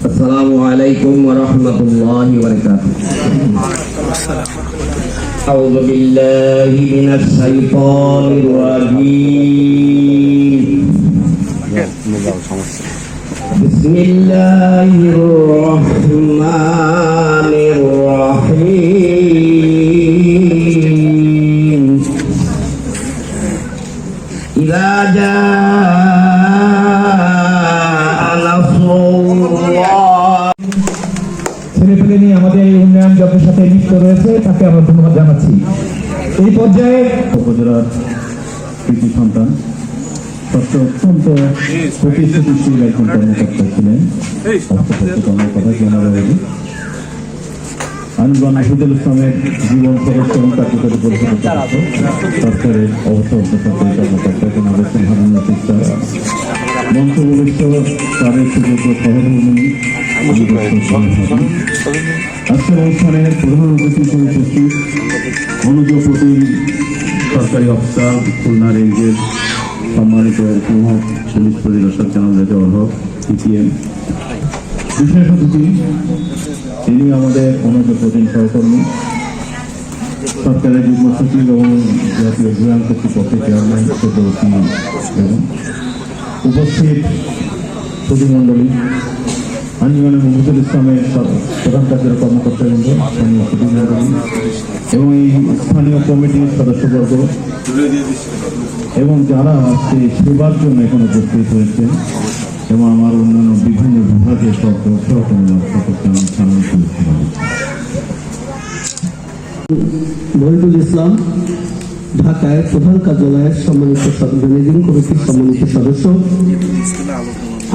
Assalamualaikum warahmatullahi wabarakatuh. A'udzu billahi minasy syaithanir rajim. Bismillahirrahmanirrahim. Idza jaa nasrullah. ছেলেপেলে নিয়ে আমাদের এই উন্নয়ন যজ্ঞের সাথে লিপ্ত রয়েছে, তাকে আমরা ধন্যবাদ জানাচ্ছি। এই পর্যায়ে উপজেলার কৃতি সন্তান অত্যন্ত প্রতিষ্ঠিতশীল একজন কর্মকর্তা ছিলেন। আইনগণ নাহিদুল ইসলামের জীবন সদস্য এবং কার্যকরী পরিষদের সরকারের অবসরপ্রাপ্ত কর্মকর্তা জনাবেন হারুন রশিদ মঞ্চবলিষ্ঠ তারের সুযোগ্য সহধর্মী আজকের অনুষ্ঠানে প্রধান অতিথি হিসেবে উপস্থিত অনুযোগপতি সরকারি অফিসার খুলনা রেঞ্জের সম্মানিত পুলিশ পরিদর্শক জনাব অর্হক পিটিএম, বিশেষ অতিথি তিনি আমাদের অনুযোগপতি সহকর্মী সরকারের যুগ্ম সচিব এবং জাতীয় অভিযান কর্তৃপক্ষের চেয়ারম্যান সদস্য এবং উপস্থিত প্রতিমণ্ডলী আঞ্জুমানে মুহিদুল ইসলামের প্রধান কার্যকরী কর্মকর্তাবৃন্দ, স্থানীয় প্রতিমণ্ডলী এবং এই স্থানীয় কমিটির সদস্যবর্গ এবং যারা আজকে সেবার জন্য এখানে উপস্থিত হয়েছেন এবং আমার অন্যান্য বিভিন্ন বিভাগের মহিদুল ইসলাম ঢাকায় প্রধান কার্যালয়ের সম্মানিত ম্যানেজিং কমিটির সম্মানিত সদস্য,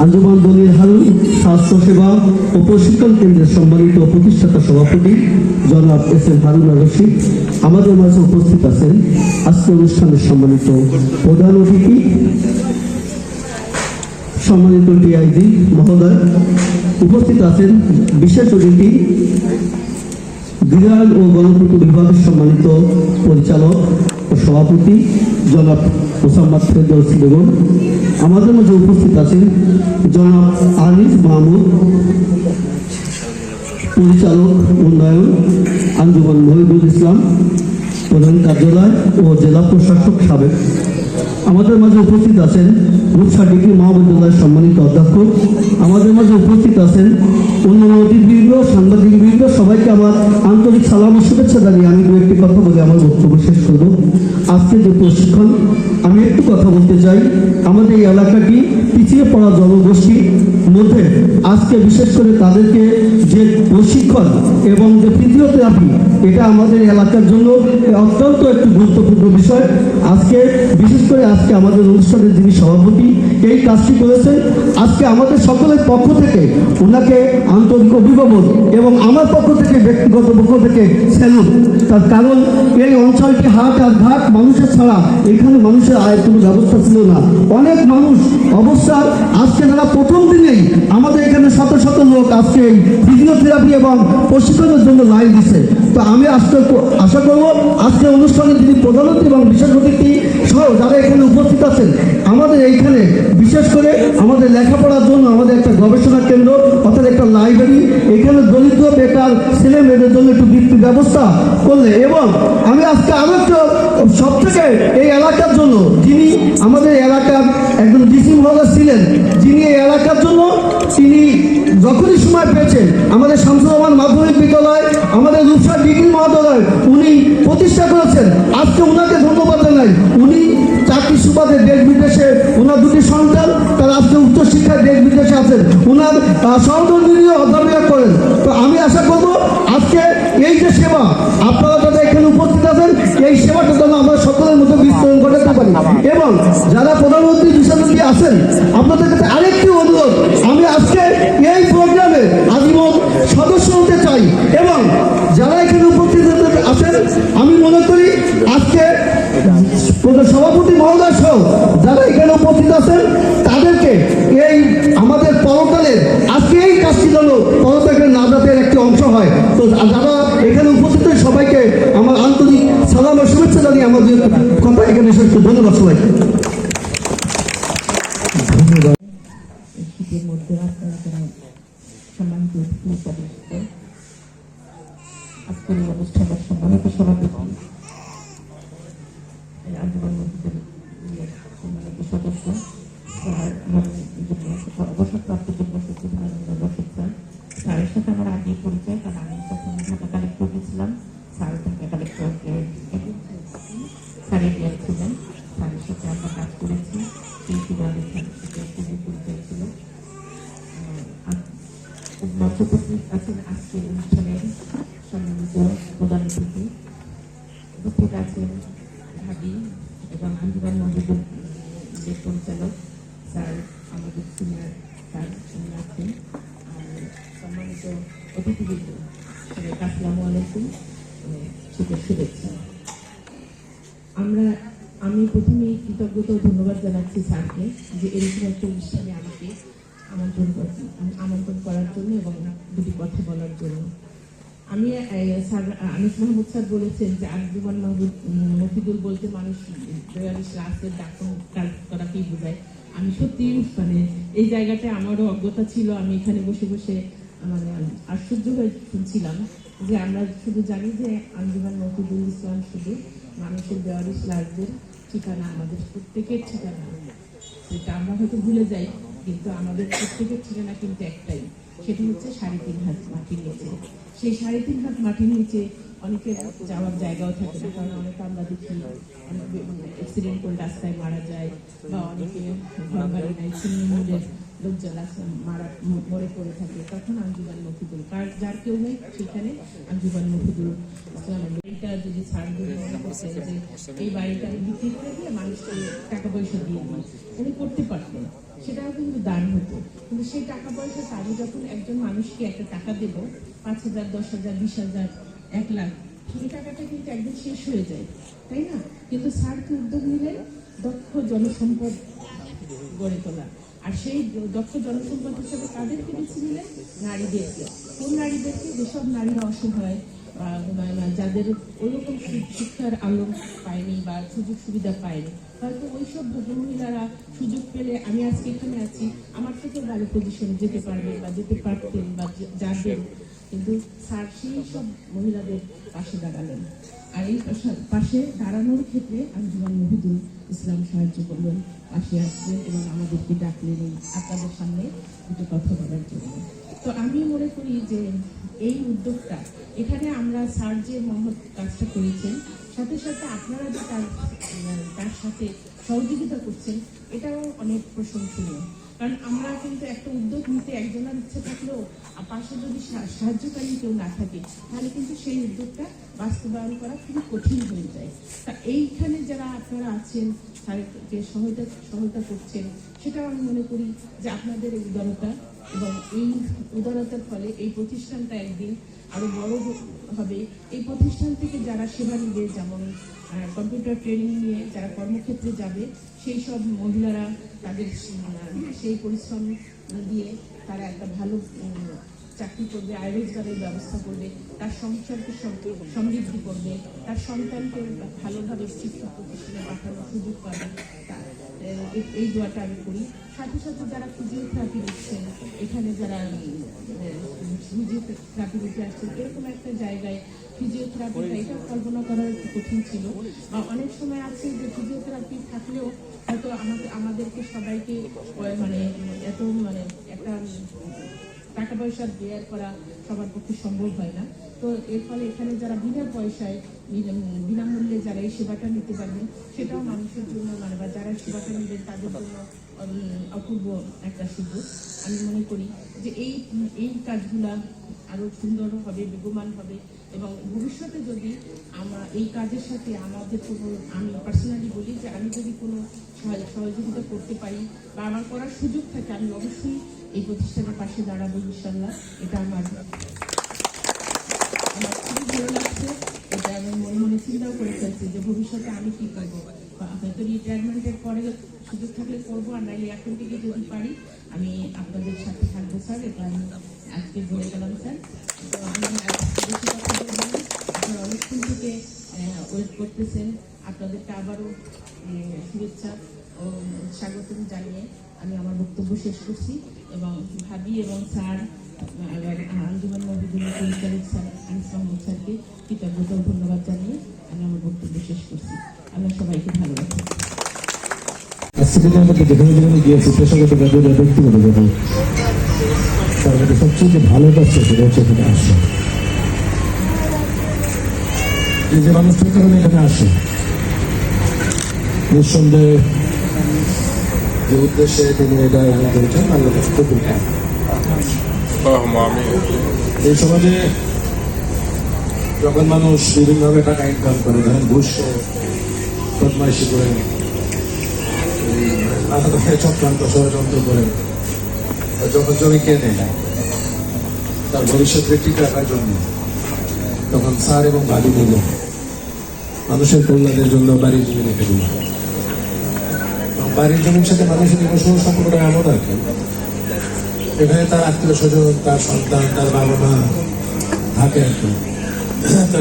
আঞ্জুমান দলিল হারুন স্বাস্থ্য সেবা ও প্রশিক্ষণ কেন্দ্রের সম্মানিত প্রতিষ্ঠাতা সভাপতি জনাব এস এম হারুন রশিদ, আমাদের মাঝে উপস্থিত আছেন আজকের অনুষ্ঠানের সম্মানিত প্রধান অতিথি সম্মানিত ডিআইজি মহোদয়, উপস্থিত আছেন বিশেষ অতিথি বিধান ও গণপূর্ত বিভাগের সম্মানিত পরিচালক ও সভাপতি জনাব মোসাম্মদ ফেরদৌসী বেগম, আমাদের মাঝে উপস্থিত আছেন জনাব আনিস মাহমুদ, পরিচালক উন্নয়ন আঞ্জুমান মহিদুল ইসলাম প্রধান কার্যালয় ও জেলা প্রশাসক সাবেক, আমাদের মাঝে উপস্থিত আছেন রূপসা ডিগ্রি মহাবিদ্যালয়ের সম্মানিত অধ্যক্ষ, আমাদের মাঝে উপস্থিত আছেন অন্যান্য অতিথিবৃন্দ, সাংবাদিকবৃন্দ, সবাইকে আমার আন্তরিক সালাম ও শুভেচ্ছা জানিয়ে আমি দু একটি কথা বলে আমার বক্তব্য শেষ করব। আজকে যে প্রশিক্ষণ, আমি একটু কথা বলতে চাই। আমাদের এই এলাকাটি পিছিয়ে পড়া জনগোষ্ঠীর মধ্যে আজকে বিশেষ করে তাদেরকে যে প্রশিক্ষণ এবং যে ফিজিওথেরাপি, এটা আমাদের এলাকার জন্য অত্যন্ত একটি গুরুত্বপূর্ণ বিষয়। আজকে বিশেষ করে আজকে আমাদের অনুষ্ঠানের যিনি সভাপতি এই কাজটি করেছেন, আজকে আমাদের সকলের পক্ষ থেকে ওনাকে আন্তরিক অভিভাবক এবং আমার পক্ষ থেকে ব্যক্তিগত পক্ষ থেকে স্যালুট। তার কারণ এই অঞ্চলটি হাট আর ঘাট মানুষের ছাড়া এখানে মানুষের আয়ের কোনো ব্যবস্থা ছিল না। অনেক মানুষ অবস্থার আজকে তারা প্রথম দিনেই আমাদের এখানে শত শত লোক আজকে এই ফিজিওথেরাপি এবং প্রশিক্ষণের জন্য লাইন দিচ্ছে। তো আমি আশা করব আজকে অনুষ্ঠানে যিনি প্রধান অতিথি এবং বিশেষ অতিথি সহ যারা এখানে উপস্থিত আছেন, আমাদের এইখানে বিশেষ করে আমাদের লেখাপড়ার জন্য আমাদের একটা গবেষণা কেন্দ্র অর্থাৎ একটা লাইব্রেরি, এখানে দরিদ্র বেকার ছেলে মেয়েদের জন্য একটু বৃত্তি ব্যবস্থা করলে, এবং আমি আজকে আরো একটু সব থেকে এই এলাকার জন্য যিনি আমাদের এলাকার একজন ডিসি মহোদয় ছিলেন, যিনি এই এলাকার জন্য তিনি যখনই সময় পেয়েছেন আমাদের শামসুর রহমান মাধ্যমিক বিদ্যালয়, আমাদের রূপসা ডিগ্রি মহাবিদ্যালয় উনি প্রতিষ্ঠা করেছেন। আজকে ওনাকে ধন্যবাদ জানাই। উনি চাকরি সুবাদে দেশ বিদেশে, ওনার দুটি সন্তান তারা আজকে উচ্চশিক্ষায় দেশ বিদেশে আছেন, ওনার সহধর্মীয় অধ্যাপনা করেন। তো আমি আশা করব আজকে এই যে সেবা আপনারা যারা এখানে উপস্থিত আছেন, এই সেবাটা যেন আমরা সকলের মধ্যে বিস্তরণ ঘটাতে পারি। এবং যারা প্রধানমন্ত্রী বিষয়টি আছেন, আপনাদের কাছে আরেকটি অনুরোধ, আমি আজকে এই প্রোগ্রামে আজীবন সদস্য হতে চাই এবং যারা এখানে উপস্থিত আছেন, আমি মনে করি আজকে সভাপতি মহোদয় সহ যারা এখানে উপস্থিত আছেন তাদেরকে এই আমাদের পরকালের আজকে এই কাজটি যেন পরকালের নাজাতের একটি অংশ হয়। তো যারা এখানে উপস্থিত সবাইকে আমার আন্তরিক সালাম ও শুভেচ্ছা জানিয়ে আমার আমাদের কথা এখানে শেষ করছি। ধন্যবাদ সবাইকে। শীতের মধ্যে আপনারা যারা সম্মানিত অতিথি হিসাবে এসেছেন, আজকের এই অনুষ্ঠানের সম্মানিত সভাপতি আঞ্জুমান মসজিদের সম্মানিত সদস্য অবসরপ্রাপ্ত যুগ্ম সচিব রশিদ স্যার, স্যারের সাথে আমার আগে পরিচয়, কারণ আমি তখন ঢাকা কালেক্টর গেছিলাম, স্যার ঢাকা কালেক্টর স্যারের ডিয়ার ছিলেন, স্যারের সাথে আমরা কাজ করেছি, সেই সুবাদে স্যারের সাথে খুবই পরিচয় ছিল। মঞ্চ উপস্থিত আছেন আজকের অনুষ্ঠানের সম্মানিত প্রধান অতিথি, উপস্থিত আছেন ঢাবি এবং আঞ্জুমান মসজিদের যে পরিচালক স্যার, আমাদের সিনিয়র স্যার উনি আছেন, আর সম্মানিত অতিথিবৃন্দ সবাইকে আসসালামু আলাইকুম, শীতের শুভেচ্ছা। আমি প্রথমেই কৃতজ্ঞতা ও ধন্যবাদ জানাচ্ছি স্যারকে যে এরকম একটা অনুষ্ঠানে আমাকে আমন্ত্রণ করার জন্য এবং দুটি কথা বলার জন্য। আমি স্যার আনিস মাহমুদ স্যার বলেছেন যে আঞ্জুমান মফিদুল বলতে মানুষ ৪২ রাস্তের ডাক্তার করাকেই বোঝায়। আমি সত্যি মানে এই জায়গাটায় আমারও অজ্ঞতা ছিল। আমি এখানে বসে বসে মানে আশ্চর্য হয়ে শুনছিলাম যে আমরা শুধু জানি যে আঞ্জুমান মফিদুল ইসলাম শুধু মানুষের ৪২ রাস্তের ঠিকানা, আমাদের প্রত্যেকের ঠিকানা, সেটা আমরা হয়তো ভুলে যাই, কিন্তু আমাদের প্রত্যেকের ঠিকানা কিন্তু একটাই, সেটি হচ্ছে ৩.৫ হাত মাটির নিচে। সেই ৩.৫ হাত মাটির নিচে অনেকের যাওয়ার জায়গাও থাকে না, কারণ অনেকে আমরা দেখি অ্যাক্সিডেন্ট করে রাস্তায় মারা যায়, বা অনেকে ঘর বাড়ি নেয়, ছিন্নমূলের লোকজন মরে পড়ে থাকে, তখন আঞ্জুমান মফিদুল যার কেউ নেই সেখানে আঞ্জুমান মফিদুল ইসলামের এটা যদি ছাড় দিয়ে মনে করছেন যে এই বাড়িটা আমি বিক্রি করে দিয়ে মানুষকে টাকা পয়সা দিয়ে দিই, উনি করতে পারতেন, সেটাও কিন্তু দান হতো। কিন্তু সেই টাকা পয়সা আমি যখন একজন মানুষকে একটা টাকা দেব, ৫,০০০, ১০,০০০, ২০,০০০, ১ লাখ, সেই টাকাটা কিন্তু একদিন শেষ হয়ে যায়, তাই না? কিন্তু স্যার কি উদ্যোগ নিলেন দক্ষ জনসম্পদ গড়ে তোলা, আর সেই দক্ষ জনসম্পদ হিসেবে কাদেরকে বেছে নিলেন? নারীদেরকে। কোন নারীদেরকে? যেসব নারীরা অসহায়, যাদের ওইরকম শিক্ষার আলো পায়নি বা সুযোগ সুবিধা পায়নি, হয়তো ওইসব মহিলারা সুযোগ পেলে আমি আজকে এখানে আছি, আমার থেকে ভালো পজিশনে যেতে পারবে বা যেতে পারতেন বা যাবেন, কিন্তু স্যার সেই সব মহিলাদের পাশে দাঁড়ালেন। আর এই পাশে দাঁড়ানোর ক্ষেত্রে আঞ্জুমান মফিদুল ইসলাম সাহায্য করলেন, পাশে আসলেন এবং আমাদেরকে ডাকলেন এই আপনাদের সামনে দুটো কথা বলার জন্য। তো আমি মনে করি যে এই উদ্যোগটা, এখানে আমরা স্যার যে মহৎ কাজটা করেছেন, সাথে সাথে আপনারা যে তার সাথে সহযোগিতা করছেন, এটাও অনেক প্রশংসনীয়। কারণ আমরা কিন্তু একটা উদ্যোগ নিতে একজনের ইচ্ছে থাকলেও পাশে যদি সাহায্যকারী কেউ না থাকে, তাহলে কিন্তু সেই উদ্যোগটা বাস্তবায়ন করা খুবই কঠিন হয়ে যায়। তা এইখানে যারা আপনারা আছেন, স্যারকে সহায়তা করছেন, সেটাও আমি মনে করি যে আপনাদের এই উদারতা, এবং এই উদারতার ফলে এই প্রতিষ্ঠানটা একদিন আরো বড় হবে। এই প্রতিষ্ঠান থেকে যারা সেবা নিবে, যেমন কম্পিউটার ট্রেনিং নিয়ে যারা কর্মক্ষেত্রে যাবে, সেই সব মহিলারা তাদের সেই পরিশ্রম দিয়ে তারা একটা ভালো চাকরি করবে, আয় রোজগারের ব্যবস্থা করবে, তার সংসারকে সমৃদ্ধি করবে, তার সন্তানকে ভালোভাবে শিক্ষা প্রতিষ্ঠানে পাঠানোর সুযোগ পাবে। এই দোয়াটা আমি করি। সাথে সাথে যারা ফিজিওথেরাপি দিচ্ছেন, এখানে যারা ফিজিওথেরাপি দিতে আসছেন, এরকম একটা জায়গায় ফিজিওথেরাপিটা এটাও কল্পনা করা একটু কঠিন ছিল। অনেক সময় আছে যে ফিজিওথেরাপি থাকলেও হয়তো আমাদেরকে সবাইকে মানে এত মানে একটা টাকা পয়সা ব্যয় করা সবার পক্ষে সম্ভব হয় না। তো এর ফলে এখানে যারা বিনা পয়সায় বিনামূল্যে যারা এই সেবাটা নিতে পারবেন, সেটাও মানুষের জন্য মানে বা যারা সেবাটা নেবেন তাদের জন্য অপূর্ব একটা সুযোগ। আমি মনে করি যে এই কাজগুলা আরো সুন্দর হবে, বেগমান হবে, এবং ভবিষ্যতে যদি আমরা এই কাজের সাথে আমাদের কোনো, আমি পার্সোনালি বলি যে আমি যদি কোনো সহযোগিতা করতে পারি বা আমার করার সুযোগ থাকে, আমি অবশ্যই এই প্রতিষ্ঠানের পাশে দাঁড়াবো ইনশাল্লাহ। এটা আমার খুবই ভালো লাগছে। এটা আমি মনে চিন্তাও করে ফেলছি যে ভবিষ্যতে আমি কি করবো, হয়তো রিটায়ারমেন্টের পরে সুযোগ থাকলে করবো, আর নাইলে এখন থেকে যদি পারি আমি আপনাদের সাথে থাকবো স্যার। এটা আমি আজকে বলে গেলাম স্যার। তো আমি বেশি কথা বলবো না, আপনারা অনেকক্ষণ থেকে ওয়েট করতেছেন। আপনাদেরকে আবারও শুভেচ্ছা ও স্বাগতম জানিয়ে আমি আমার বক্তব্য শেষ করছি এবং ভাবি এবং স্যার আঞ্জুমান মহিদুল্লাহ পরিচালক স্যার আনিস মাহমুদ স্যারকে কৃতজ্ঞতা ও ধন্যবাদ জানিয়ে আমি আমার বক্তব্য শেষ করছি। আল্লাহ সবাইকে ভালো রাখুন। সিলেটের মধ্যে যেখানে যেখানে গিয়েছি পেশাগত কাজে ব্যক্তিগত কাজে তার মধ্যে সবচেয়ে যে ভালো কাজ সেটা হচ্ছে এখানে আসে। এই যে মানুষ থেকে এখানে আসে নিঃসন্দেহে যে উদ্দেশ্যে তিনি এটা আয়োজন করেছেন আল্লাহ কাছে কবুল করেন। এই সমাজে যখন মানুষ বিভিন্নভাবে টাকা ইনকাম করে, ধরেন ঘুষ বদমাইশি করে, চক্রান্ত ষড়যন্ত্র করে যখন জমি কেনে তার ভবিষ্যতে ঠিক রাখার জন্য, তখন স্যার এবং ভাবি মিলে মানুষের কল্যাণের জন্য বাড়ির জমি রেখে দিল। বাড়ির জমির সাথে মানুষের ইমোশনাল সম্পর্কটা এমন আর কি, এখানে তার আত্মীয় স্বজন, তার সন্তান, তার বাবা মা থাকে আর কি।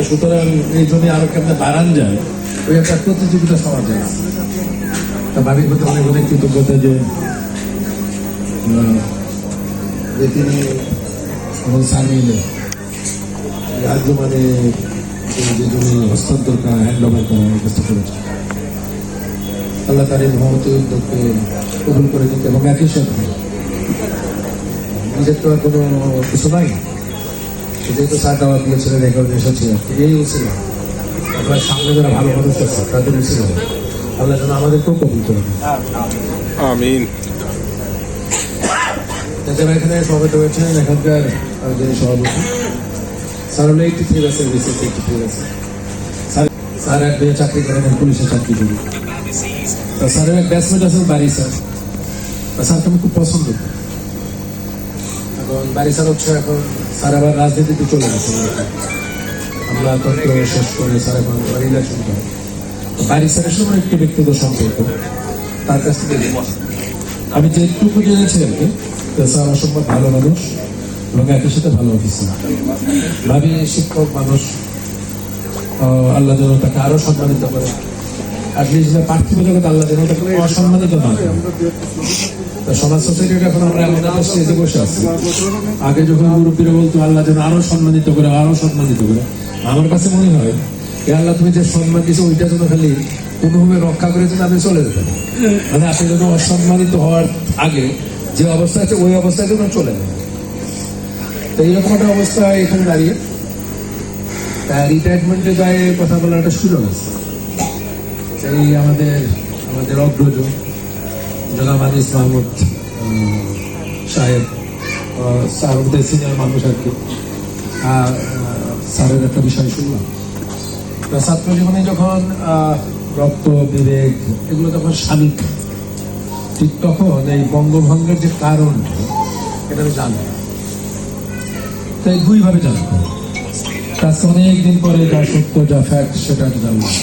সুতরাং এই জমি আরো কেমন বাড়ান যায় ওই একটা প্রতিযোগিতা সমাজে। তা বাড়ির প্রতি অনেক অনেক কৃতজ্ঞতা যে তিনি স্যার মিলে আঞ্জুমানে যে জমি হস্তান্তর করা, হ্যান্ড ওভার করা ব্যবস্থা করেছে। আল্লাহ তার এই মহৎ উদ্যোগকে কবুল করে দিতে এবং একই সাথে নিজের তো আর কোনো কিছু নাই, যেহেতু স্যার দাওয়াত দিয়েছিলেন এই কারণে এসেছে, এই ছিল আপনার সামনে যারা ভালো মানুষ আছে তাদের ছিল আল্লাহ যেন আমাদেরকেও কবুল করে দেন। আমিন। যারা এখানে সভাপতি হয়েছেন এখানকার যিনি সভাপতি স্যার হলো 83 আছে, বিশেষ 83 আছে। স্যার এক মেয়ে চাকরি করেন, পুলিশের চাকরি করি। স্যারের এক ব্যাচমেট আছে বাড়ি স্যার, স্যারকে আমি খুব পছন্দ করি। এখন বাড়ি স্যার হচ্ছে এখন স্যার আবার রাজনীতিতে চলে গেছে। আমরা তত্ত্ব শেষ করে স্যার এখন ইলেকশন করে। বাড়ি স্যারের সময় একটু ব্যক্তিগত সম্পর্ক তার কাছ থেকে আমি যেটুকু জেনেছি আর কি, স্যার অসম্ভব ভালো মানুষ এবং একই সাথে ভালো অফিসার। ভাবি শিক্ষক মানুষ, আল্লাহ যেন তাকে আরো সম্মানিত করে। অ্যাটলিস্ট পার্থিব জগৎ আল্লাহ যেন তাকে অসম্মানিত না করে। সমাজ সোসাইটির এখন আমরা এমন একটা স্টেজে বসে আছি, আগে যখন মুরব্বীরা বলতো আল্লাহ যেন আরো সম্মানিত করে, আরো সম্মানিত করে, আমার কাছে মনে হয় আল্লাহ তুমি যে সম্মান দিয়েছো ওইটা যেন খালি কোনোভাবে রক্ষা করে যেন আপনি চলে যেতেন। মানে আপনি যেন অসম্মানিত হওয়ার আগে যে অবস্থা আছে ওই অবস্থায় যেন চলে যান। তো এইরকম একটা অবস্থায় এখানে দাঁড়িয়ে রিটায়ারমেন্টের গায়ে কথা বলার একটা সুযোগ আছে। এই আমাদের অগ্রজ জনাব আনিস মাহমুদ সাহেব, স্যার আমাদের সিনিয়র মানুষ আর কি, স্যারের একটা বিষয় শুনলাম। ছাত্র জীবনে যখন রক্ত বিবেক এগুলো যখন শামিক, ঠিক তখন এই বঙ্গভঙ্গের যে কারণ এটা আমি জানতাম। তাই দুইভাবে জানতাম, আজকে অনেকদিন পরে যা সত্য, যা ফ্যাক্ট সেটা আমি জানলাম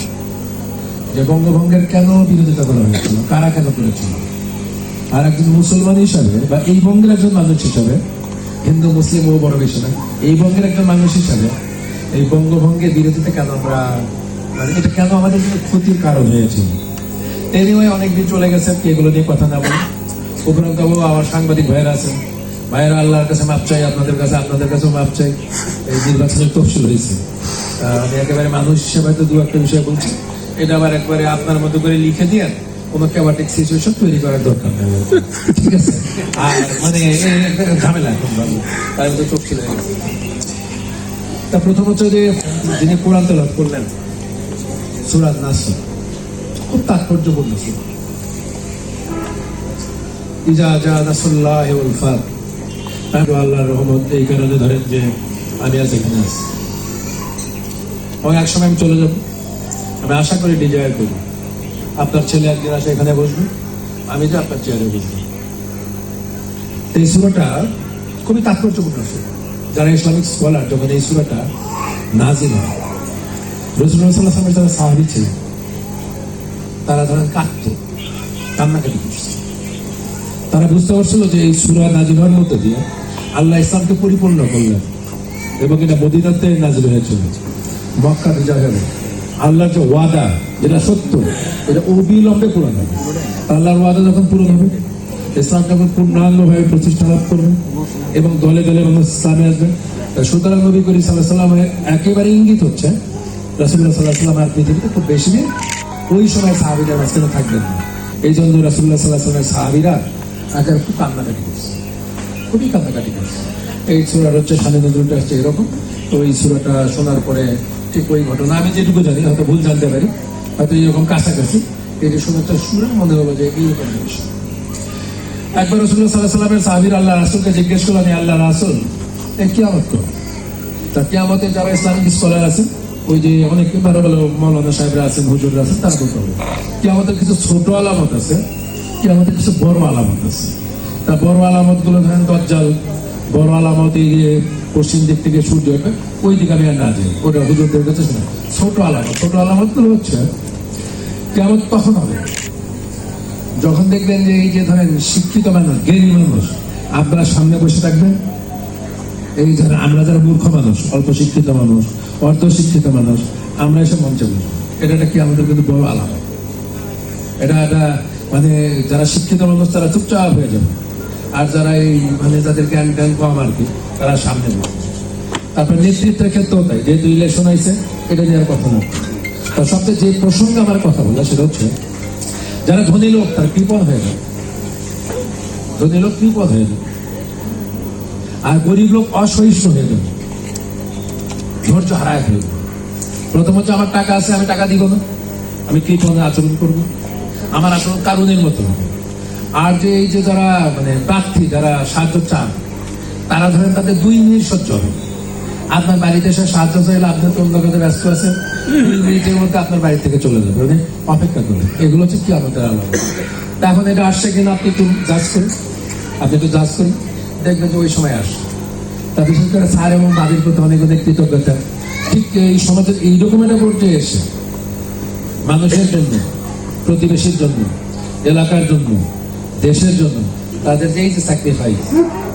যে বঙ্গভঙ্গের কেন বিরোধিতা করা হয়েছিল, কারা কেন করেছিল। আর একজন মুসলমান হিসাবে বা এই বঙ্গের একজন মানুষ হিসাবে, হিন্দু মুসলিম ও বড় বিষয় না, এই বঙ্গের একজন মানুষ হিসাবে এই বঙ্গভঙ্গের বিরোধিতা কেন আমরা, মানে এটা কেন আমাদের জন্য ক্ষতির কারণ হয়েছে। এনিওয়ে অনেকদিন চলে গেছে, এগুলো নিয়ে কথা না বলি। উপরন্ত আমার সাংবাদিক ভাইয়েরা আছেন, ভাইয়েরা আল্লাহর কাছে মাপ চাই, আপনাদের কাছেও মাপ চাই। এই নির্বাচনের তফসিল হয়েছে, আমি একেবারে মানুষ হিসেবে তো দু একটা বিষয় বলছি, এটা আবার একবারে আপনার মতো করে লিখে দিয়ে কোনো ক্যাবাটিক সিচুয়েশন তৈরি করার দরকার নেই, ঠিক আছে? আর মানে ঝামেলা এখন ভালো তার মধ্যে তফসিল হয়ে গেছে। তা প্রথম হচ্ছে যে যিনি কোরআন তেলাওয়াত করলেন সূরা নাসর, খুব তাৎপর্যপূর্ণ সূরা। ইজা জা নাসরুল্লাহি ওয়াল ফাত, আল্লাহর রহমত। এই কারণে ধরেন যে আমি আজ এখানে আছি, এক সময় আমি চলে যাব। আমি আশা করি, ডিজায়ার করি আপনার ছেলে একদিন আসে এখানে বসবে, আমি যে আপনার চেয়ারে বসবো। এই সূরাটা খুবই তাৎপর্যপূর্ণ সূরা। যারা ইসলামিক স্কলার, যখন এই সূরাটা নাজিল হয়, রাসূলুল্লাহ সাল্লাল্লাহু আলাইহি ওয়াসাল্লাম যারা সাহাবী ছিলেন তারা ধরেন কান্নাকাটি করছে। তারা বুঝতে পারছিল যে এই সূরা নাজিল হওয়ার মধ্যে দিয়ে আল্লাহ ইসলামকে পরিপূর্ণ করলেন এবং এটা মদিনাতে নাজিল হয়েছিল। মক্কা বিজয় হলো, আল্লাহর যে ওয়াদা যেটা সত্য, এটা অবিলম্বে পূরণ হবে। আল্লাহর ওয়াদা যখন পূরণ হবে, ইসলাম যখন পূর্ণাঙ্গভাবে প্রতিষ্ঠা লাভ করবে এবং দলে দলে মানুষ ইসলামে আসবে, সুতরাং নবী করিম সাল্লাল্লাহু আলাইহি ওয়াসাল্লামের একেবারে ইঙ্গিত হচ্ছে রাসূলুল্লাহ সাল্লাল্লাহু আলাইহি ওয়াসাল্লাম আর পৃথিবীতে খুব বেশি দিন ওই সময় সাহাবীদের মাঝখানে থাকবেন না। এই জন্য রাসূলুল্লাহ সাল্লাল্লাহু আলাইহি ওয়াসাল্লামের সাহাবীরা আগে খুব কান্নাকাটি করছে, খুবই কান্নাকাটি করছে। এই সূরার হচ্ছে শানে নজরুলটা হচ্ছে এরকম। তো এই সূরাটা শোনার পরে ঠিক ওই ঘটনা আমি যেটুকু জানি, হয়তো ভুল জানতে পারি, হয়তো এরকম কাছাকাছি এই যে শোনাটা শুনে মনে হলো যে এইরকম জিনিস। একবার রাসূলুল্লাহ সাল্লাল্লাহু আলাইহি ওয়াসাল্লামের সাহাবীরা আল্লাহ রাসূলকে জিজ্ঞেস করলেন, আল্লাহ রাসূল কিয়ামত কবে? তা কিয়ামতে যারা ইসলামিক স্কলার আছেন, ওই যে অনেক ভালো ভালো মাওলানা সাহেবরা আছেন, হুজুররা আছেন, তারা বলতে হবে কিয়ামতের কিছু ছোট আলামত আছে, কিয়ামতের কিছু বড় আলামত আছে। তা বড় আলামত গুলো ধরেন দাজ্জাল, বড় আলামত এই যে পশ্চিম দিক থেকে সূর্য ওই দিকে আমি আর না যাই, ওটা হুজুরদের কাছে শোনা। ছোট আলামত গুলো হচ্ছে কিয়ামত তখন হবে যখন দেখবেন যে এই যে ধরেন শিক্ষিত মানুষ, জ্ঞানী মানুষ আপনার সামনে বসে থাকবেন, এই ধরেন আমরা যারা মূর্খ মানুষ, অল্প শিক্ষিত মানুষ, অর্ধ শিক্ষিত মানুষ, আমরা এসে মঞ্চে বসবো। এটা কি আমাদের কিন্তু বড় আলামত। এটা মানে যারা শিক্ষিত মানুষ তারা চুপচাপ হয়ে যাবে, আর যারা এই মানে যাদের জ্ঞান জ্ঞান কম আর কি, তারা সামনে বসবে। তারপর নেতৃত্বের ক্ষেত্রেও তাই, যেহেতু ইলেকশন হয়েছে এটা নিয়ে আর কথা না। তো সবচেয়ে যে প্রসঙ্গে আমার কথা বলা সেটা হচ্ছে যারা ধনী লোক তার কৃপণ হয়ে যাবে, ধনী লোক কৃপণ হয়ে যাবে, আর গরিব লোক অসহিষ্ণু হয়ে যাবে, ধৈর্য হারায় ফেলবে। প্রথম হচ্ছে আমার টাকা আছে, আমি টাকা দিব না, আমি কৃপণের আচরণ করবো, আমার আচরণ কারণের মতো হবে। আর যে এই যে যারা মানে প্রার্থী, যারা সাহায্য চান, তারা ধরেন তাদের 2 মিনিট সহ্য হবে। আপনার বাড়িতে এসে সাহায্য চাইলে আপনি তো অন্য কাজে ব্যস্ত আছেন, 2 মিনিটের মধ্যে আপনার বাড়ি থেকে চলে যাবে, মানে অপেক্ষা করবেন। এগুলো হচ্ছে কি আমাদের আলাদা। এখন এটা আসছে কিনা আপনি একটু জাজ করেন, দেখবেন যে ওই সময় আসে। তা বিশেষ করে স্যার এবং বাড়ির প্রতি অনেক অনেক কৃতজ্ঞতা। ঠিক এই সমাজের এইরকম একটা পর্যায়ে এসে মানুষের জন্য, প্রতিবেশীর জন্য, এলাকার জন্য, দেশের জন্য তাদের যে এই যে স্যাক্রিফাইস,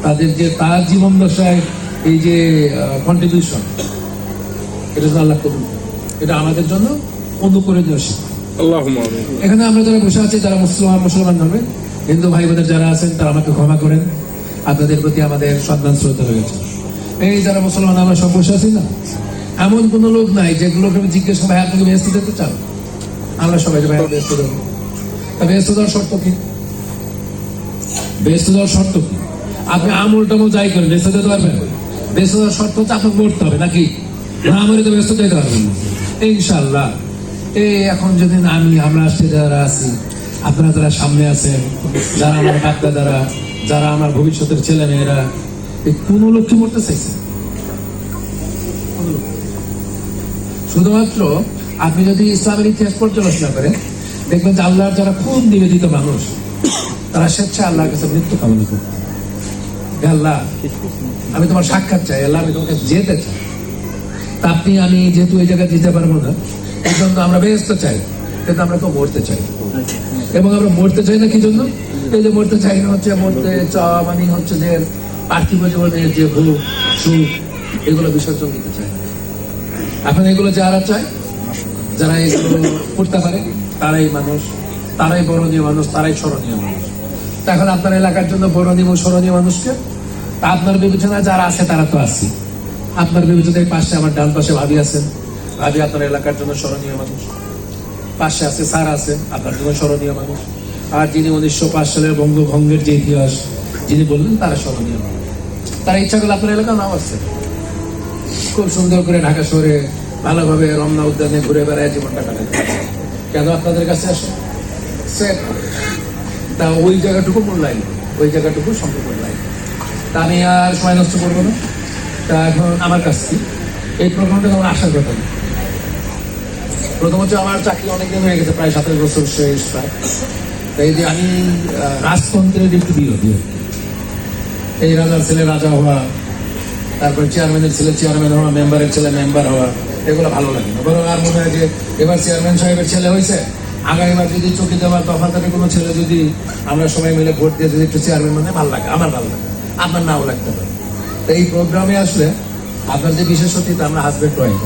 তাদের যে তার জীবন দশায় এই যে কন্ট্রিবিউশন, এটা আল্লাহ কবুল, এটা আমাদের জন্য অনুকরণীয় শিক্ষা। এখানে আমরা যারা বসে আছি, যারা মুসলমান ধর্মে হিন্দু ভাই বোনের যারা আছেন, তারা আমাকে ক্ষমা করেন, আপনাদের প্রতি আমাদের সম্মান শ্রদ্ধা রয়েছে। এই যারা মুসলমান আমরা সব বসে আছি না, এমন কোন লোক নাই যেগুলোকে আমি জিজ্ঞেস ভাই আপনাকে বেহেশত দিতে চান, আমরা সবাই ভাই বেহেশত দেবো। তা বেহেশত দেওয়ার শর্ত কি? বেহেশত দেওয়ার শর্ত কি? আপনি আমল টামল যাই করেন বেহেশত দিতে পারবেন? বেহেশত দেওয়ার শর্ত হচ্ছে আপনাকে মরতে হবে, নাকি? না মরে তো বেহেশত দিতে পারবেন না ইনশাআল্লাহ। এই এখন যদি আমরা আসছে যারা আছি, আপনারা যারা সামনে আছেন, যারা আমার বাচ্চা, যারা আমার ভবিষ্যতের ছেলে মেয়েরা, এই কোন লোক কি মরতে চাইছে? শুধুমাত্র আপনি যদি ইসলামের ইতিহাস পর্যালোচনা করেন, দেখবেন যে আল্লাহর যারা খুব নিবেদিত মানুষ, তারা স্বেচ্ছা আল্লাহর কাছে মৃত্যু কামনা করে। আল্লাহ আমি তোমার সাক্ষাৎ চাই, আল্লাহ আমি তোমাকে যেতে চাই। তা আমি যেহেতু এই জায়গায় যেতে পারবো না, এই জন্য আমরা ব্যস্ত চাই, কিন্তু আমরা তো মরতে চাই। এবং আমরা মরতে চাই না কি জন্য? এই যে মরতে চাই না হচ্ছে, মরতে চাওয়া মানে হচ্ছে যে পার্থিব জীবনের যে ভোগ সুখ এগুলো বিসর্জন দিতে চায়। এখন এগুলো যারা চায়, যারা এগুলো করতে পারে, তারাই মানুষ, তারাই বরণীয় মানুষ, তারাই স্মরণীয় মানুষ। এখন আপনার এলাকার জন্য বরণীয় স্মরণীয় মানুষকে আপনার বিবেচনায় যারা আছে তারা তো আছে। আপনার বিবেচনায় পাশে আমার ডান পাশে ভাবি আছেন, ভাবি আপনার এলাকার জন্য স্মরণীয় মানুষ। পাশে আছে স্যার আছে, আপনার জন্য স্মরণীয় মানুষ। আর যিনি 1905 সালের বঙ্গভঙ্গের যে ইতিহাস যিনি বললেন, তারা স্মরণীয় মানুষ। তারা ইচ্ছা করলে আপনার এলাকা নাও আছে, খুব সুন্দর করে ঢাকা শহরে ভালোভাবে রমনা উদ্যানে ঘুরে বেড়ায় জীবনটা কাটায়। কেন আপনাদের কাছে আসে? তা ওই জায়গাটুকু মূল্যায়ন, ওই জায়গাটুকু সম্পর্ক মূল্যায়ন। তা আমি আর সময় নষ্ট করবো না। তা এখন আমার কাছ থেকে এই প্রোগ্রামটা আমার আসার কথা না। প্রথম হচ্ছে আমার চাকরি অনেকদিন হয়ে গেছে, প্রায় 27 বছর শেষ প্রায়। তাই যে আমি রাজতন্ত্রের একটু বিরোধী। এই রাজার ছেলে রাজা হওয়া, তারপর চেয়ারম্যানের ছেলে চেয়ারম্যান হওয়া, মেম্বারের ছেলে মেম্বার হওয়া, এগুলো ভালো লাগে না। বরং আর মনে হয় যে এবার চেয়ারম্যান সাহেবের ছেলে হয়েছে, আগামীবার যদি চকি দেওয়ার তফাতারে কোনো ছেলে যদি আমরা সবাই মিলে ভোট দিয়ে যদি একটু চেয়ারম্যান মানে ভালো লাগে, আমার ভালো লাগে, আপনার নাও লাগতে পারে। তো এই প্রোগ্রামে আসলে আপনার যে বিশেষত্বতা, আমরা হাজব্যান্ড ওয়াইফ,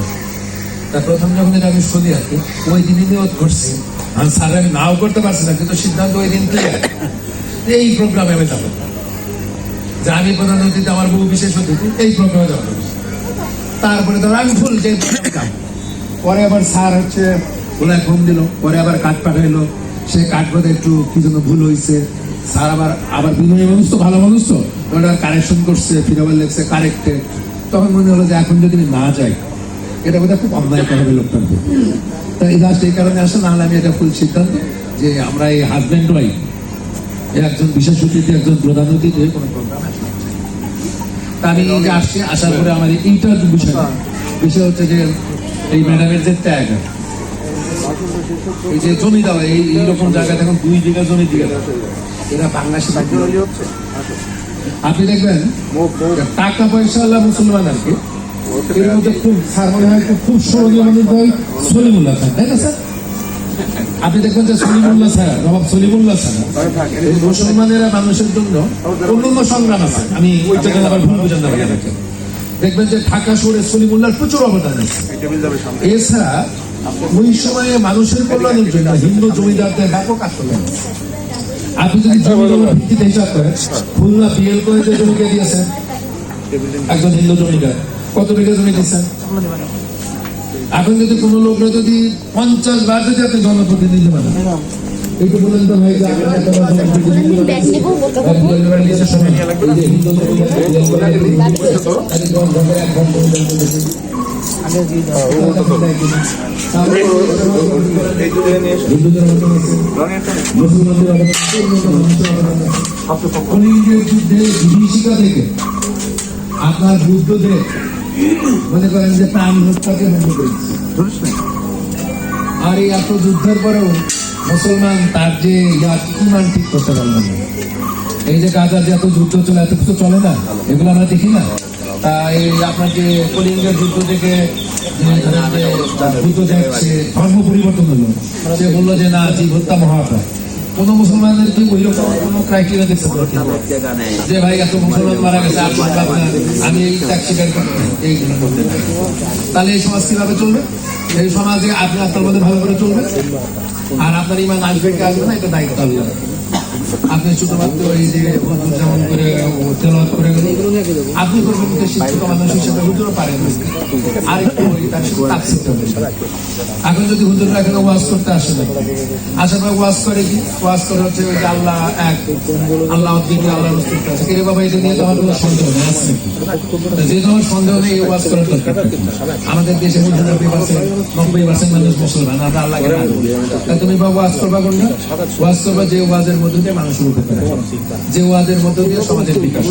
তা প্রথম যখন এটা আমি শুনি আর কি, ওই দিনই নিয়োগ করছি। আর স্যার আমি নাও করতে পারছি না, কিন্তু সিদ্ধান্ত ওই দিন ক্লিয়ার, এই প্রোগ্রামে আমি যাবো, যে আমি প্রধান অতিথি, আমার বহু বিশেষ অতিথি, এই প্রোগ্রামে যাবো। তারপরে ধর আমি ফুল যে পরে আবার স্যার হচ্ছে ওলা ফোন দিল, পরে আবার কাঠ পাঠাইলো, সে কাঠ বোধ একটু কি জন্য ভুল হয়েছে, স্যার আবার বিনয় মানুষ তো, ভালো মানুষ তো, ওটা কারেকশন করছে, ফিরে আবার লেগছে কারেক্টেড। তখন মনে হলো যে এখন যদি না যাই এটা বোধহয় খুব অন্যায় করা হবে লোকটার, তাই লাস্ট এই কারণে আসে, নাহলে আমি এটা ফুল সিদ্ধান্ত যে আমরা এই হাজব্যান্ড ওয়াইফ, একজন বিশেষ অতিথি একজন প্রধান অতিথি কোনো প্রোগ্রাম আসলে। তা আমি এই যে আসছি, আসার পরে আমার এইটা বিষয় হচ্ছে যে এই ম্যাডামের যে ত্যাগ, এই যে জমি দেওয়া, এইরকম জায়গায় এখন 2 বিঘা জমি দিয়ে দেওয়া, এরা বাংলাদেশে হচ্ছে। আপনি দেখবেন টাকা পয়সা আল্লাহ মুসলমান আর কি, এর মধ্যে খুব স্যার মনে হয় খুব স্মরণীয় মানুষ হয় সলিমুল্লাহ স্যার, তাই না স্যার? আপনি দেখবেন যে সলিমুল্লাহ স্যার, নবাব সলিমুল্লাহ স্যার, এই মুসলমানেরা মানুষের জন্য অন্যান্য সংগ্রাম আছে, আমি ওই জায়গায় আবার ভুল বুঝাতে পারি। দেখবেন যে ঢাকা শহরে সলিমুল্লাহর প্রচুর অবদান আছে। এছাড়া ওই সময়ে মানুষের কল্যাণের জন্য হিন্দু জমিদারদের ব্যাপক আত্মদান। আপনি যদি জমি জমার ভিত্তিতে হিসাব করেন, খুলনা বিএল করে যে জমিকে দিয়েছেন একজন হিন্দু জমিদার, কত বিঘা জমি দিচ্ছেন? এখন যদি কোনো লোকরা যদি 50 বার যদি আপনি জনপ্রতিনিধি বানান, এইটু বলেন তো ভাই যে আপনার একটা জনপ্রতিনিধি বিভীষিকা থেকে আপনার বুদ্ধদেব মনে করেন যে প্রাণ হত্যাকে বন্ধ করেছে। আর এই এত যুদ্ধের পরেও মুসলমান তার যে ইমান ঠিক করতে পারল না। এই যে গাজার যে এত যুদ্ধ চলে, এত কিছু চলে না, এগুলো আমরা দেখি না। তা এই আপনার যে কলিঙ্গের যুদ্ধ থেকে বুদ্ধদেব সে ধর্ম পরিবর্তন হলো, সে বললো যে না, জীব হত্যা মহাপাপ। কোন মুসলমানের কি ওই রকম কোন ক্রাইটেরিয়া দেখতে পাচ্ছি যে ভাই এত মুসলমান মারা গেছে, আমি এই ত্যাগ স্বীকার করি, এইগুলোর মধ্যে। তাহলে এই সমাজ কিভাবে চলবে? এই সমাজে আপনি আপনার মধ্যে ভালো করে চলবে, আর আপনার ইমান আসবে কি আসবে না, এটা দায়িত্ব আল্লাহ। আপনি শুধুমাত্র এই যে যেমন করে তেলাওয়াত করে আপনি করবেন, শিক্ষিত মানুষ হিসেবে হুজুরও পারেন, আর একটু তার সাথে তাকসিরতে হবে। এখন যদি হুজুররা এখানে ওয়াজ করতে আসে না, আসার পর ওয়াজ করে কি? ওয়াজ করে হচ্ছে ওই যে আল্লাহ এক, আল্লাহ অদ্বিতীয়, আল্লাহর অস্তিত্ব আছে। কিন্তু বাবা এটা নিয়ে তো আমার কোনো সন্দেহ নেই, আছে যে তোমার সন্দেহ নেই, এই ওয়াজ করার দরকার। আমাদের দেশে 90% মানুষ মুসলমান, আমরা আল্লাহকে মানি। তাই তুমি বাবা ওয়াজ করবা কোনটা? ওয়াজ করবা যে ওয়াজের মধ্যে দিয়ে মানুষের উপকার হবে, যে ওয়াজের মধ্যে দিয়ে সমাজের বিকাশ।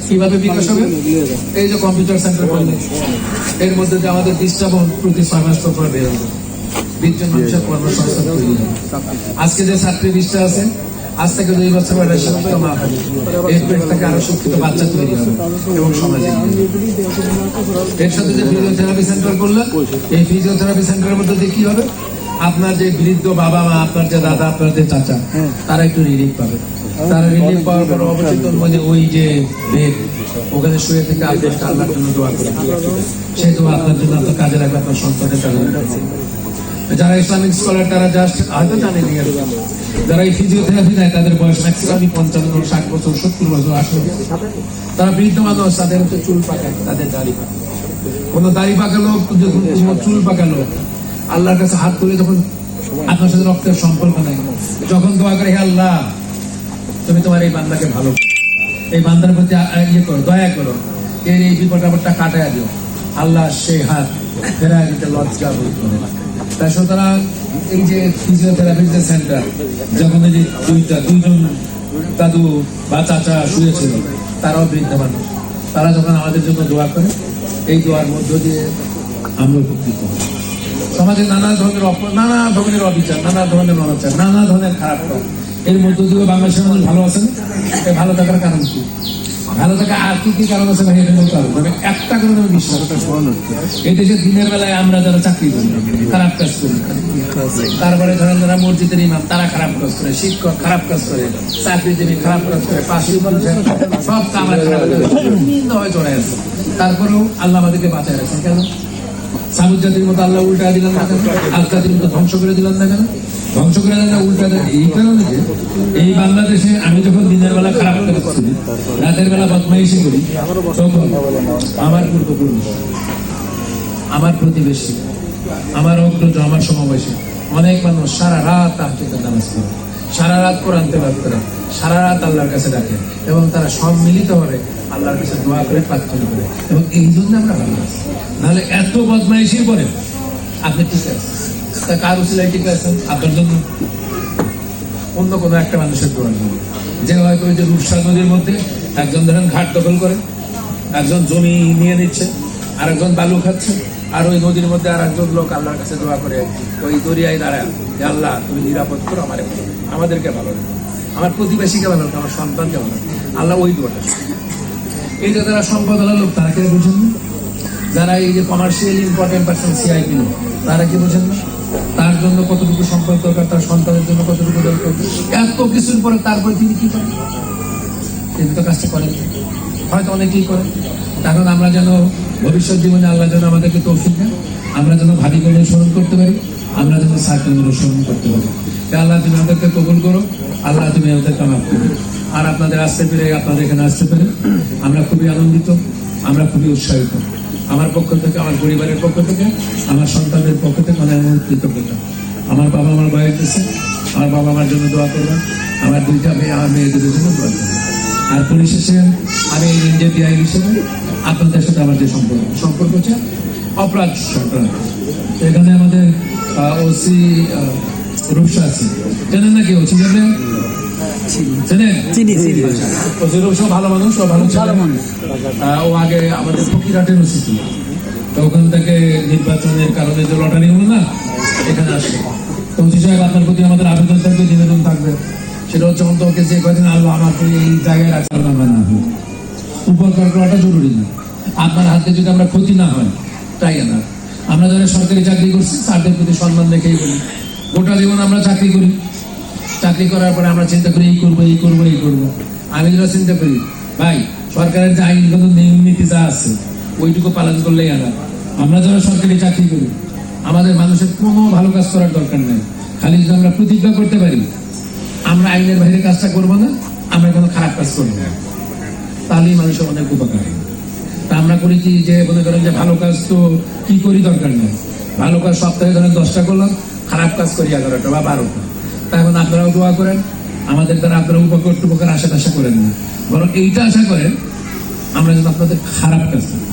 কিভাবে বিকাশ হবে? এই যে কম্পিউটার সেন্টার করলে, এর মধ্যে দিয়ে আমাদের 20টা প্রতি 6 মাস পর বের হবে, 20 জন মানুষের কর্মসংস্থান তৈরি হবে। আজকে যে ছাত্রী 20টা আছে, আজ থেকে 2 বছর পরে শিক্ষিত মা হবে, এর থেকে আরো শিক্ষিত বাচ্চা তৈরি হবে এবং সমাজে। এর সাথে যে ফিজিওথেরাপি সেন্টার করলে, এই ফিজিওথেরাপি সেন্টারের মধ্যে দিয়ে কি হবে? আপনার যে বৃদ্ধ বাবা মা, আপনার যে দাদা, আপনার যে চাচা, তারা একটু রিলিফ পাবে। তারা রিলিফ পাওয়ার পর অবচেতন মধ্যে ওই যে বেড, ওখানে শুয়ে থেকে আল্লাহর জন্য দোয়া করে, সেই দোয়া আপনার জন্য আপনার কাজে লাগবে, আপনার সন্তানের কাজে লাগবে। যারা ইসলামিক স্কলার তারা জাস্ট হয়তো জানে নিয়ে, যারা এই ফিজিওথেরাপি দেয় তাদের বয়স ম্যাক্সিমামই 55, 60 বছর, 70 বছর, 80 বছর। তারা বৃদ্ধ মানুষ, তাদের হচ্ছে চুল পাকায়, তাদের দাড়ি পাকায়। কোনো দাড়ি পাকালো, যখন চুল পাকালো, আল্লাহর কাছে হাত তুলে যখন আপনার সাথে রক্তের সম্পর্ক নাই, যখন দোয়া করে, হে আল্লাহ তুমি তোমার এই বান্দাকে ভালো, এই বান্দার প্রতি ইয়ে করো, দয়া করো, এর এই বিপদ আপদটা কাটাইয়া দিও, আল্লাহ সেই হাত ফেরাই দিতে লজ্জা বোধ করে। তাই সুতরাং এই যে ফিজিওথেরাপির যে সেন্টার, যখন এই যে 2জন দাদু বা চাচা শুয়েছিল, তারাও বৃদ্ধ মানুষ, তারা যখন আমাদের জন্য দোয়া করে, এই দোয়ার মধ্য দিয়ে আমরা উপকৃত হই। সমাজে নানা ধরনের অবিচার, নানা ধরনের অনাচার, নানা ধরনের খারাপ কাজ, এর মধ্য দিয়ে বাংলাদেশের মানুষ ভালো আছেন। এই ভালো থাকার কারণ কি? ভালো থাকা আর কি কি কারণ আছে ভাই, এটা বলতে হবে। তবে একটা কারণ আমি বিশ্বাস করি, এই দেশে দিনের বেলায় আমরা যারা চাকরি করি, খারাপ কাজ করি, তারপরে ধরেন যারা মসজিদের ইমাম, তারা খারাপ কাজ করে, শিক্ষক খারাপ কাজ করে, চাকরিজীবী খারাপ কাজ করে, পাশে সব কামার খারাপ হয়ে জড়াই আছে। তারপরেও আল্লাহ আমাদেরকে বাঁচায় রাখছেন। কেন? সামুদ জাতির মতো আল্লাহ উল্টা দিলেন না কেন? আজ জাতির মতো ধ্বংস করে দিলেন না কেন? ধ্বংস করে দেন না, উল্টা দেন। এই কারণে যে এই বাংলাদেশে আমি যখন দিনের বেলা খারাপ কাজ করি, রাতের বেলা বদমাইশি করি, তখন আমার পূর্বপুরুষ, আমার প্রতিবেশী, আমার অগ্রজ, আমার সমবয়সী অনেক মানুষ সারা রাত তাহাজ্জুদের নামাজ পড়ে, সারা রাত কোরআন তেলাওয়াত করে, সারা রাত আল্লাহর কাছে ডাকে এবং তারা সম্মিলিতভাবে আল্লাহর কাছে দোয়া করে প্রার্থনা করে, এবং এই জন্য আমরা ভালো আছি। নাহলে এত বদমাইশির পরে আপনি ঠিক আছেন, তা কার উসিলায় ঠিক আছেন? আপনার জন্য, অন্য কোনো একটা মানুষের দোয়ার জন্য। যে হয়তো ওই যে রূপসা নদীর মধ্যে একজন ধরেন ঘাট দখল করে, একজন জমি নিয়ে নিচ্ছে, আর একজন বালু খাচ্ছে, আর ওই নদীর মধ্যে আর একজন লোক আল্লাহর কাছে দোয়া করে ওই দরিয়ায় দাঁড়ায়, যে আল্লাহ তুমি নিরাপদ করো আমাদেরকে ভালো রেখো, আমার প্রতিবেশীকে ভালো রেখো, আমার সন্তানকে ভালো রেখো। আল্লাহ ওই দোয়াটা, এই যে যারা সম্পদ আলা লোক তারা কে বুঝেন না? যারা এই যে কমার্শিয়ালি ইম্পর্টেন্ট পার্সন সিআইপি লোক তারা কি বোঝেন না? তার জন্য কতটুকু সম্পদ দরকার, তার সন্তানের জন্য কতটুকু দরকার, এত কিছুর পরে তারপরে তিনি কি করেন? তিনি তো কাজটা করেন, হয়তো অনেকেই করেন। কারণ আমরা যেন ভবিষ্যৎ জীবনে আল্লাহ যেন আমাদেরকে তৌফিক দেন, আমরা যেন ভাবিগুলো স্মরণ করতে পারি, আমরা যেন সার্কেলগুলো স্মরণ করতে পারি। আল্লাহ তুমি আমাদেরকে কবুল করো, আল্লাহ তুমি আমাদেরকে মাফ করো। আর আপনাদের আসতে পেরে, আপনাদের এখানে আসতে পেরে আমরা খুবই আনন্দিত, আমরা খুবই উৎসাহিত। আমার পক্ষ থেকে, আমার পরিবারের পক্ষ থেকে, আমার সন্তানদের পক্ষ থেকে অনেক কৃতজ্ঞতা। আমার বাবা আমার বয়স দিচ্ছে, আমার বাবা আমার জন্য দোয়া করবেন, আমার দুইটা মেয়ে, আমার মেয়েদের জন্য দোয়া করবেন। আর পরিশেষে আমি ইন্ডিয়া পিআই হিসেবে আপনাদের সাথে আমার যে সম্পর্ক হচ্ছে অপরাধ সংক্রান্ত। এখানে আমাদের ওসি রূপসা আছে, জানেন নাকি? ওসি জানেন? ওসি রূপসা ভালো মানুষ, ও ভালো মানুষ। ও আগে আমাদের ফকিরহাটের ওসি ছিল, তো ওখান থেকে নির্বাচনের কারণে যে লটারি হলো না, এখানে আসলো। তো ওসি সাহেব, আপনার প্রতি আমাদের আবেদন থাকবে, নিবেদন থাকবে, সেটা হচ্ছে অন্তকে যে কয়েকদিন আল্লাহ আমাকে এই জায়গায় রাখার আমরা না হই, উপকার করাটা জরুরি না। আপনার হাতে যদি আমরা ক্ষতি না হয় তাই না। আমরা যারা সরকারি চাকরি করছি তাদের প্রতি সম্মান রেখেই বলি, গোটা জীবন আমরা চাকরি করি, চাকরি করার পরে আমরা চিন্তা করি এই করবো, এই করবো, এই করবো। আমি যেটা চিন্তা করি, ভাই সরকারের যে আইনগত নিয়ম নীতি যা আছে ওইটুকু পালন করলেই আলাদা। আমরা যারা সরকারি চাকরি করি আমাদের মানুষের কোনো ভালো কাজ করার দরকার নেই, খালি যদি আমরা প্রতিজ্ঞা করতে পারি আমরা আইনের বাইরে কাজটা করবো না, আমরা কোনো খারাপ কাজ করবো না, তাহলেই মানুষের অনেক উপকার। তা আমরা করি কি, যে মনে করেন যে ভালো কাজ তো কি করি দরকার নেই, ভালো কাজ সপ্তাহে ধরেন 10টা করলাম, খারাপ কাজ করি 11টা বা 12টা। তা এখন আপনারাও দোয়া করেন, আমাদের দ্বারা আপনারা উপকার আশা করেন না, বরং এইটা আশা করেন আমরা যেন আপনাদের খারাপ কাজ করি,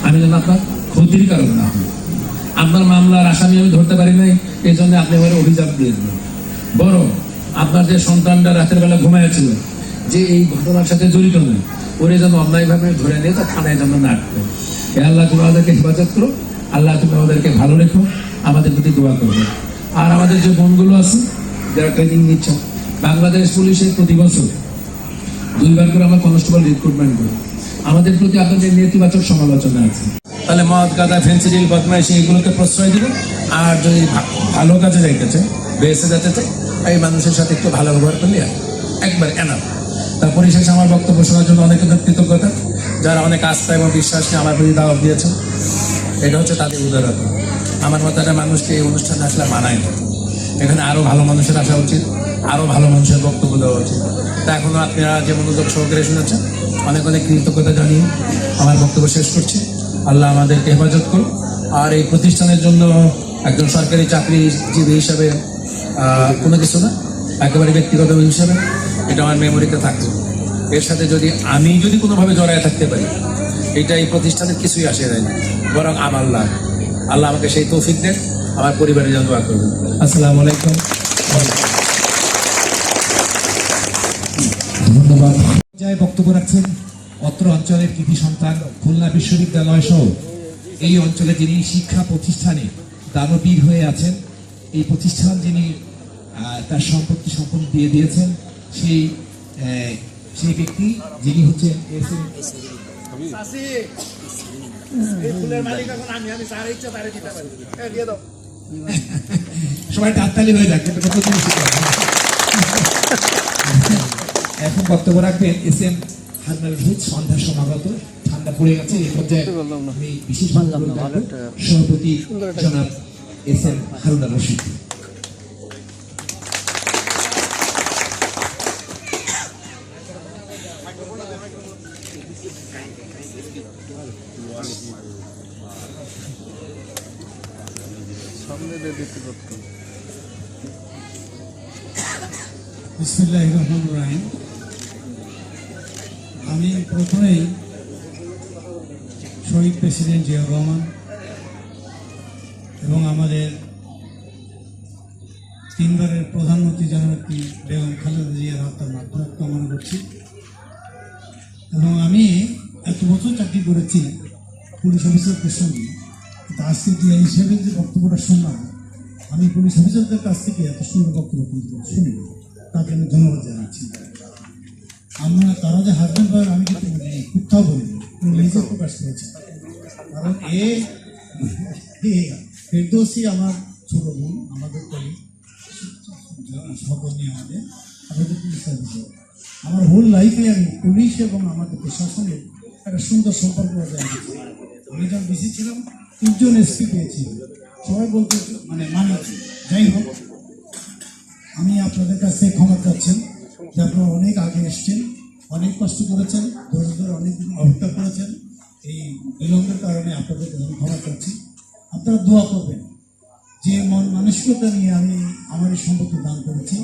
আমি যেন আপনার ক্ষতির কারণ না হই। আপনার মামলার আসামি আমি ধরতে পারি নাই, এই জন্য আপনি আমার অভিযোগ দিয়ে দেবেন, বরং আপনার যে সন্তানটা রাতের বেলা ঘুমাইছিল, যে এই ঘটনার সাথে জড়িত নয়, ওরে যেন অন্যায়ভাবে ধরে নিয়ে তার থানায় যেন না আটকে। আল্লাহ তুমি আমাদেরকে হেফাজত করো, আল্লাহ তুমি আমাদেরকে ভালো রেখো, আমাদের প্রতি দোয়া করবে। আর আমাদের যে বোনগুলো আছে যারা ট্রেনিং নিচ্ছে, বাংলাদেশ পুলিশের প্রতি বছর 2বার করে আমরা কনস্টেবল রিক্রুটমেন্ট করি, আমাদের প্রতি আপনাদের নেতিবাচক সমালোচনা আছে। তাহলে মদ, গাঁজা, ফেন্সিডিল, বদমাইশি এগুলোকে প্রশ্রয় দিব। আর যদি ভালো কাজে যাইতেছে, বেঁচে যাচ্ছে, এই মানুষের সাথে একটু ভালো ব্যবহার করলে একবার এনাফ। তার পরিশেষে আমার বক্তব্য শোনার জন্য অনেক কৃতজ্ঞতা, যারা অনেক আস্থা এবং বিশ্বাস নিয়ে আমার প্রতি দাওয়াত দিয়েছেন। এটা হচ্ছে তাদের উদারতা। আমার মতো একটা মানুষকে এই অনুষ্ঠানে আসলে মানায় না, এখানে আরো ভালো মানুষের আসা উচিত, আরো ভালো মানুষের বক্তব্য দেওয়া উচিত। তা এখনো আপনারা যে মনোযোগ সহকারে শুনেছেন, অনেক অনেক কৃতজ্ঞতা জানিয়ে আমার বক্তব্য শেষ করছি। আল্লাহ আমাদেরকে হেফাজত করুন। আর এই প্রতিষ্ঠানের জন্য একজন সরকারি চাকরিজীবী হিসাবে কোনো কিছু না, একেবারে ব্যক্তিগত হিসাবে এটা আমার মেমোরিতে থাকবে। এর সাথে আমি যদি কোনোভাবে জড়ায় থাকতে পারি, এটা এই প্রতিষ্ঠানের কিছুই আসে যায় না, বরং আমার লাভ। আল্লাহ আমাকে সেই তৌফিক দেন, আমার পরিবারের জন্য দোয়া করবেন। আসসালামু আলাইকুম। ধন্যবাদ। বক্তব্য রাখছেন অত্র অঞ্চলের কৃতি সন্তান, খুলনা বিশ্ববিদ্যালয় সহ এই অঞ্চলে যিনি শিক্ষা প্রতিষ্ঠানে দানবীর হয়ে আছেন, এই প্রতিষ্ঠান যিনি তার সম্পত্তি সম্পূর্ণ দিয়ে দিয়েছেন, সেই ব্যক্তি যিনি হচ্ছেন সবাই তাড়াতাড়ি হয়ে যাক। এখন বক্তব্য রাখবেন এস এম হারুন রশিদ সন্ধ্যার সমাগত, ঠান্ডা পড়ে গেছে। এই পর্যায়ে আমি বিশেষ সভাপতি জনাব এস.এম. হারুন রশিদ। বিসমিল্লাহির রহমানির রহিম। আমি প্রথমেই শহীদ প্রেসিডেন্ট জিয়াউর রহমান এবং আমাদের তিনবারের প্রধানমন্ত্রী জননেত্রী বেগম খালেদা জিয়ার আত্মার মাগফিরাত কামনা করছি। এবং আমি এত বছর চাকরি করেছি পুলিশ অফিসারদের সঙ্গে, কিন্তু আজকে যে হিসেবে যে বক্তব্যটা শুনলাম, আমি পুলিশ অফিসারদের কাছ থেকে এত সুন্দর বক্তব্য কিন্তু শুনি, তাকে আমি ধন্যবাদ জানাচ্ছি। তারা যে হাজব্যান্ড ওয়াইফ আমি কিন্তু কোথাও বলিনি, নিজে প্রকাশ করেছি। কারণ ফেরদৌসী আমার ছোট বোন, আমাদের কলিগ, সহকর্মী আমাদের পুলিশ সার্ভিসে। আমার হোল লাইফে আমি পুলিশ এবং আমাদের প্রশাসনের একটা সুন্দর সম্পর্ক বজায় রেখেছি। আমি যখন বেশি ছিলাম 3জন এসপি পেয়েছি, সবাই বলতে মানিয়েছি। যাই হোক, আমি আপনাদের কাছে ক্ষমা চাচ্ছেন যে আপনারা অনেক আগে এসছেন, অনেক কষ্ট করেছেন, ধৈর্য ধরে অনেকদিন অপেক্ষা করেছেন। এই বিলম্বের কারণে আপনাদের আমি ক্ষমা চাচ্ছি। আপনারা দোয়া করবেন যে মানসিকতা নিয়ে আমি আমার এই সম্পত্তি দান করেছি।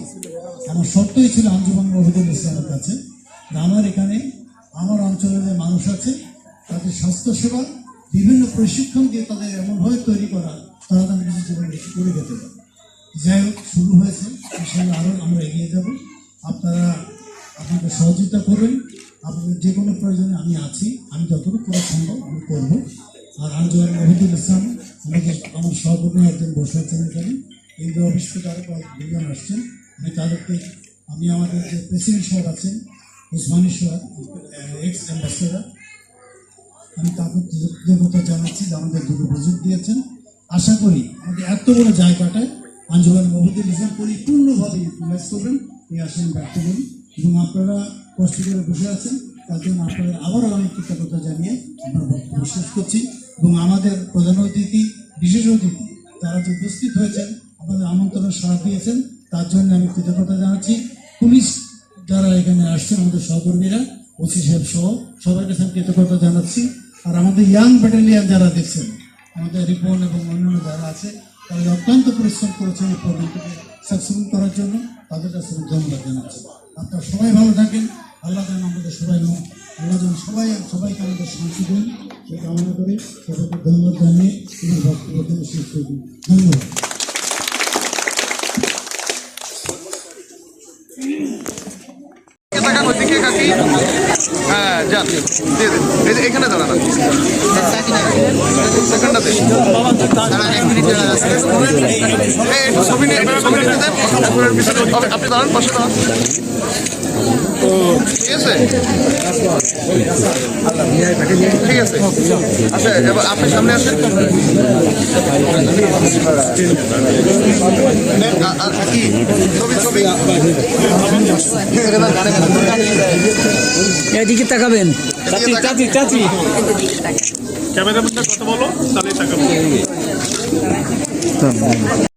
আমার শর্তই ছিল আঞ্জুমান মহিদুল ইসলামের কাছে, আমার এখানে আমার অঞ্চলে যে মানুষ আছে তাদের স্বাস্থ্যসেবা বিভিন্ন প্রশিক্ষণ দিয়ে তাদের এমনভাবে তৈরি করা তারা তাদের নিজের জীবনে করে যেতে পারে। যাই হোক, শুরু হয়েছে, ইনশাআল্লাহ আরও আমরা এগিয়ে যাব। আপনারা আপনাদের সহযোগিতা করবেন, আপনাদের যে কোনো প্রয়োজনে আমি আছি, আমি যতটুকু করা সম্ভব আমি করব। আর আঞ্জুমান মহিদুল ইসলাম আমার সহকর্মী একজন বসে আছেন এখানে, এই অফিস থেকে আরও দুজন আসছেন। আমি আমাদের যে প্রেসিডেন্ট সাহেব আছেন উসমানী সাহেব, এক্স অ্যাম্বাসেডার, আমি তাকে কৃতজ্ঞতা জানাচ্ছি যে আমাদের দুটো প্রজেক্ট দিয়েছেন। আশা করি আমাদের এত বড় জায়গাটায় আঞ্জুমান মহিদুল ইসলাম পরিপূর্ণভাবে ইউটিলাইজ করবেন, এই আশা আমি ব্যক্ত করি। এবং আপনারা কষ্ট করে বসে আছেন, তার জন্য আপনাদের আবারও অনেক কৃতজ্ঞতা জানিয়ে আমরা বক্তব্য শেষ করছি। এবং আমাদের প্রধান অতিথি, বিশেষ অতিথি তারা যে উপস্থিত হয়েছেন, আমাদের আমন্ত্রণ সাড়া দিয়েছেন, তার জন্য আমি কৃতজ্ঞতা জানাচ্ছি। পুলিশ যারা এখানে আসছেন, আমাদের সহকর্মীরা, ওসি সাহেব সহ সবার কাছে আমি কৃতজ্ঞতা জানাচ্ছি। আর আমাদের ইয়াং ব্যাটালিয়ান যারা দেখছেন, আমাদের রিপন এবং অন্যান্য যারা আছে, তারা অত্যন্ত পরিশ্রম করেছেন এই প্রোগ্রামটিকে সাকসেসফুল করার জন্য, তাদের কাছে আমি ধন্যবাদ জানাচ্ছি। আপনারা সবাই ভালো থাকেন, আল্লাহ যেন আমাদের আল্লাহ যেন সবাইকে আমাদের শান্তি দেন, এই কামনা করে সবাইকে ধন্যবাদ জানিয়ে তিনি বক্তব্য শেষ করে দিন। ধন্যবাদ। হ্যাঁ, যান দিয়ে দেন, এখানে দাঁড়ান, সেখানটাতে ছবি নিয়ে আপনি দাঁড়ান, পাশে দাঁড়ান, ঠিক আছে, ঠিক আছে। আচ্ছা, এবার আপনি সামনে আসেন, কি ছবি এদিকে তাকাবেন, ক্যামেরাম্যানটা কথা বলো, তাহলে তাকাবেন।